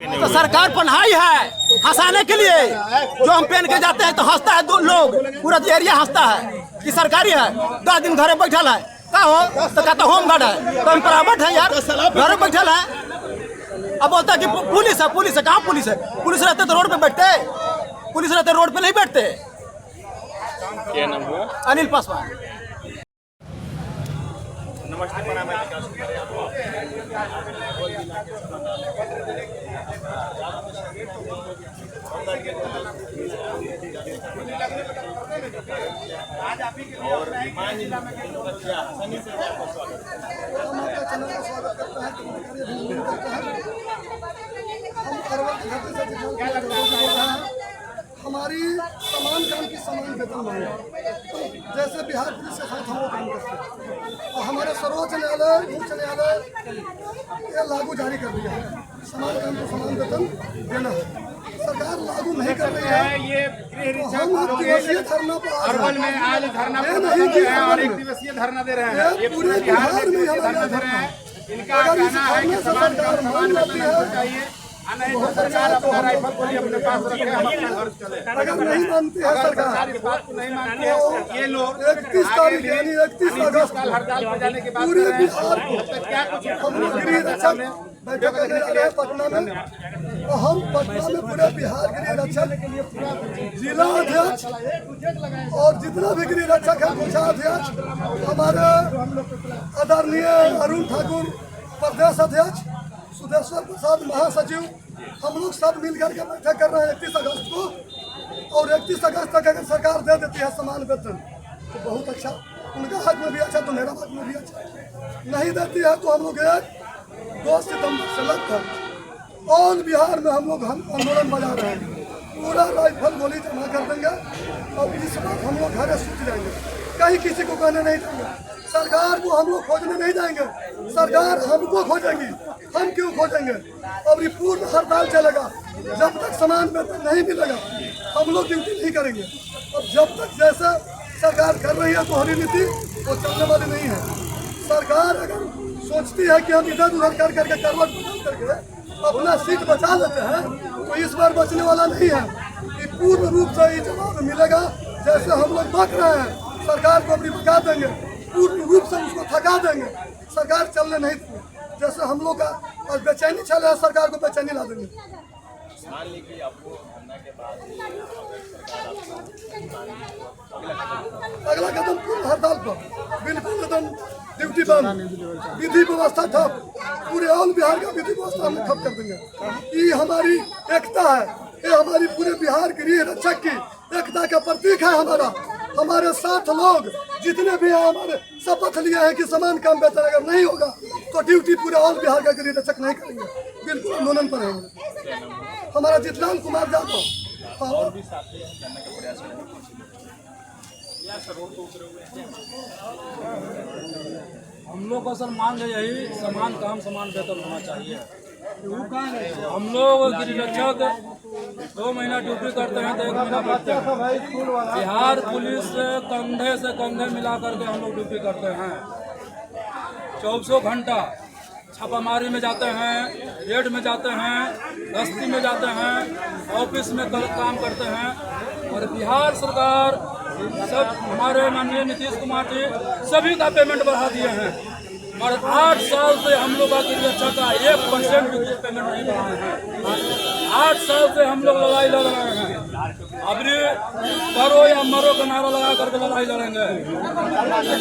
तो सरकार पढ़ाई है हंसाने के लिए, जो हम पहन के जाते हैं तो हंसता है, दो लोग पूरा एरिया हंसता है कि सरकारी है। 10 दिन घरे बैठल है का हो तो कहता होम गार्ड है, तो हम प्राइवेट है यार, घरे बैठल है। अब बोलता है कि पुलिस है, पुलिस है, कहाँ पुलिस है? पुलिस रहते तो रोड पे बैठते, पुलिस रहते रोड पे नहीं बैठते। क्या नाम हुआ? अनिल पासवान। नमस्ते, प्रणाम। आज आप ही के लिए और मान लीजिए क्या सनी से क्या स्वागत है। हम आपका चैनल का स्वागत करते हैं, हम अरवल के घाटे से बोल रहे हैं। हमारी समान काम की समान वेतन मांगे, जैसे बिहार पुलिस के साथ हम लोग काम करते हैं। और हमारे सर्वोच्च न्यायालय, उच्च न्यायालय ये लागू जारी कर दिया है, समान काम को समान वेतन देना है। सरकार लागू नहीं कर रही है। ये तो हम एक दिवसीय धरना पर अरवल में आज धरना नहीं कि और एक दिवसीय धरना दे रहे हैं। ये पूरे बिहार में हमारा धरना है। इनका कहना है कि समान काम समान वेतन चाहिए। सरकार अपना राइफल को अपने पास रखे, हम अपना घर चले। अगर नहीं मानती है सरकार, इस बात को नहीं मानते हैं ये लोग 31 तारीख यानी 31 अगस्त कल हड़ताल पर जाने के बाद पूरे बिहार को क्या कुछ हम लोग गृह रक्षक बैठक करने जा रहे हैं पटना में। और हम पटना में पूरे बिहार गृह रक्षक जिला अध्यक्ष और जितना भी गृह रक्षक है कोषाध्यक्ष, हमारे आदरणीय अरुण ठाकुर प्रदेश अध्यक्ष, सुदेश्वर प्रसाद महासचिव, हम लोग सब मिलकर के बैठक कर रहे हैं 31 अगस्त को। और 31 अगस्त तक अगर सरकार दे देती है समान वेतन तो बहुत अच्छा, उनका हक में भी अच्छा तो मेरा हक में भी अच्छा। नहीं देती है तो हम लोग 2 सितंबर से लगभग ऑल बिहार में हम लोग आंदोलन बजा रहे हैं। पूरा राइफल गोली जमा कर देंगे और इस बार हम लोग घरे सूच जाएंगे, कहीं किसी को कहने नहीं देंगे। सरकार को हम लोग खोजने नहीं जाएंगे, सरकार हमको खोजेंगी। हम क्यों खोजेंगे? अब ये पूर्ण हड़ताल चलेगा जब तक समान वेतन नहीं मिलेगा, हम लोग ड्यूटी नहीं करेंगे। अब जब तक जैसा सरकार कर रही है दोहरी नीति वो चलने वाली नहीं है। सरकार अगर सोचती है कि हम इधर उधर कर करके करवट बदल करके अपना सीट बचा लेते हैं तो इस बार बचने वाला नहीं है। ये पूर्ण रूप से ये जवाब मिलेगा। जैसे हम लोग बक रहे हैं, सरकार को अपनी भगा देंगे, पूर्ण रूप से उसको थका देंगे, सरकार चलने नहीं देंगे। जैसे हम लोग का और बेचैनी चले है, सरकार को बेचैनी ला देंगे। मान लीजिए आपको धरना के बाद अगला कदम पूर्ण हड़ताल पर, बिल्कुल एकदम ड्यूटी बंद, विधि व्यवस्था ठप, पूरे ऑल बिहार का विधि व्यवस्था हम ठप कर देंगे। ये हमारी एकता है, ये हमारी पूरे बिहार गृह रक्षक की एकता का प्रतीक है। हमारे साथ लोग जितने भी हैं हमारे शपथ लिए हैं कि समान काम वेतन अगर नहीं होगा तो ड्यूटी पूरे ऑल बिहार का गृह रक्षक नहीं करेंगे, बिल्कुल आंदोलन पर रहेंगे। हमारा जितलाल कुमार जाधव और भी साथी करने का प्रयास करेंगे। हम लोग का सर मान ले यही समान काम समान वेतन होना चाहिए। हम लोग गृह रक्षक 2 महीना ड्यूटी करते हैं तो 1 महीना बैठते हैं। बिहार पुलिस से कंधे मिला करके हम लोग ड्यूटी करते हैं। 24 घंटा छापामारी में जाते हैं, रेड में जाते हैं, गश्ती में जाते हैं, ऑफिस में काम करते हैं। और बिहार सरकार सब हमारे माननीय नीतीश कुमार जी सभी का पेमेंट बढ़ा दिए हैं। और 8 साल से हम लोग का गृह रक्षक का 1% भी पेमेंट नहीं बढ़ाए हैं। 8 साल से हम लोग लड़ाई लड़ रहे हैं। अब करो या मरो का नारा लगा करके लड़ाई लड़ेंगे।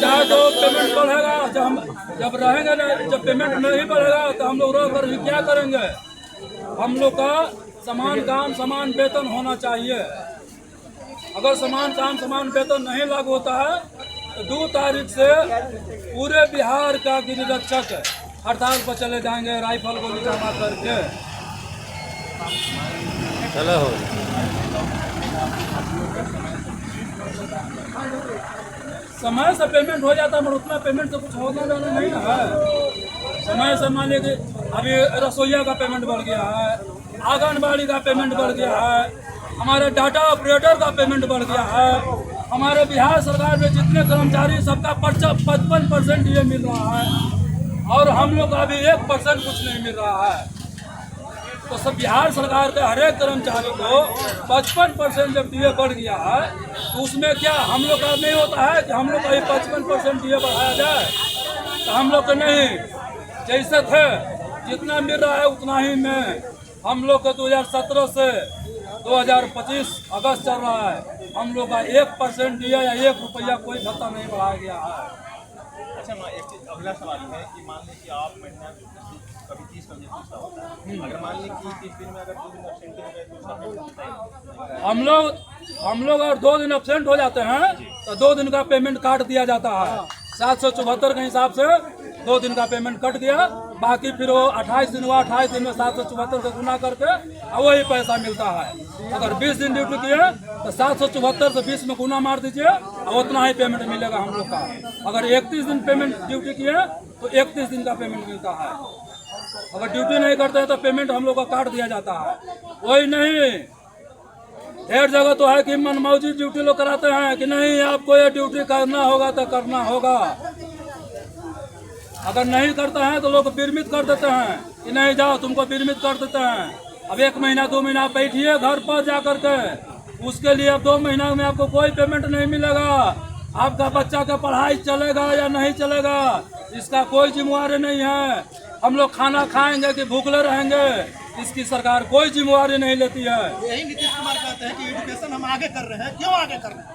चाहे तो पेमेंट बढ़ेगा, जब रहेंगे जब पेमेंट नहीं बढ़ेगा तो हम लोग रह कर ही क्या करेंगे? हम लोग का समान काम समान वेतन होना चाहिए। अगर समान काम समान वेतन नहीं लागू होता है तो 2 तारीख से पूरे बिहार का गृह रक्षक हड़ताल पर चले जाएंगे, राइफल गोली जमा करके। चलो समय से पेमेंट हो जाता है, मगर उतना पेमेंट से कुछ होने वाला नहीं है। समय से मान लीजिए अभी रसोईया का पेमेंट बढ़ गया है, आंगनबाड़ी का पेमेंट बढ़ गया है, हमारे डाटा ऑपरेटर का पेमेंट बढ़ गया है। हमारे बिहार सरकार में जितने कर्मचारी सबका 55% ये मिल रहा है और हम लोग का अभी 1% कुछ नहीं मिल रहा है। तो सब बिहार सरकार के हर एक कर्मचारी को 55% जब डीए बढ़ गया है तो उसमें क्या हम लोग का नहीं होता है कि हम लोग का ही 55% डीए बढ़ाया जाए? तो हम लोग को नहीं, जैसे थे जितना मिल रहा है उतना ही में हम लोग का 2017 से 2025 अगस्त चल रहा है, हम लोग का 1% डीए या 1 रुपया कोई भत्ता नहीं बढ़ाया गया है। अच्छा, एक चीज अगला सवाल है कि मान लें कि आप महीना कभी 30 कभी 30 का होता है, अगर मान लें कि 30 दिन में अगर 2 दिन एब्सेंट हो गए तो उसका पेमेंट होता है। हम लोग अगर 2 दिन एब्सेंट हो जाते हैं तो 2 दिन का पेमेंट काट दिया जाता है। 774 के हिसाब से 2 दिन का पेमेंट कट गया, बाकी फिर वो 28 दिन हुआ, 28 दिन में 774 से गुना करके और वही पैसा मिलता है। अगर 20 दिन ड्यूटी किए तो 774 से 20 में गुना मार दीजिए और उतना ही पेमेंट मिलेगा हम लोग का। अगर 31 दिन पेमेंट ड्यूटी किए तो 31 दिन का पेमेंट मिलता है। अगर ड्यूटी नहीं करते हैं तो पेमेंट हम लोग का काट दिया जाता है। वही नहीं, ढेर जगह तो है कि मनमौजी ड्यूटी लोग कराते हैं कि नहीं आपको ये ड्यूटी करना होगा तो करना होगा। अगर नहीं करते हैं तो लोग विरमित कर देते हैं कि नहीं जाओ, तुमको विरमित कर देते हैं। अब 1 महीना 2 महीना बैठिए घर पर जा कर के, उसके लिए अब 2 महीना में आपको कोई पेमेंट नहीं मिलेगा। आपका बच्चा का पढ़ाई चलेगा या नहीं चलेगा इसका कोई जिम्मेवारी नहीं है। हम लोग खाना खाएंगे कि भूखले रहेंगे इसकी सरकार कोई जिम्मेवारी नहीं लेती है। यही नीतीश कुमार कहते हैं कि एजुकेशन हम आगे कर रहे हैं, क्यों आगे कर रहे हैं?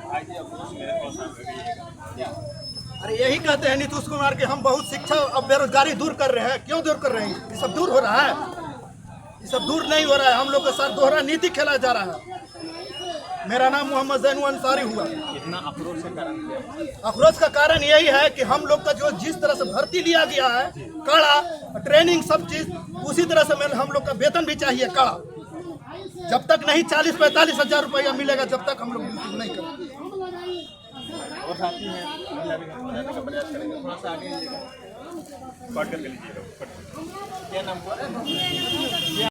अरे यही कहते हैं नीतीश कुमार कि हम बहुत शिक्षा और बेरोजगारी दूर कर रहे हैं, क्यों दूर कर रहे हैं? ये सब दूर हो रहा है? ये सब दूर नहीं हो रहा है, हम लोग के साथ दोहरा नीति खेला जा रहा है। मेरा नाम मोहम्मद जैनू अंसारी हुआ। इतना अफरोज का कारण क्या है? अफरोज का कारण यही है कि हम लोग का जो जिस तरह से भर्ती लिया गया है, कड़ा ट्रेनिंग सब चीज, उसी तरह से हम लोग का वेतन भी चाहिए कड़ा। जब तक नहीं 40-45 हजार रुपया मिलेगा जब तक हम लोग नहीं करेंगे। और साथी हैं महिला भी बताने का प्रयास करेंगे, थोड़ा सा आगे कट करके लीजिएगा। क्या नाम हुआ?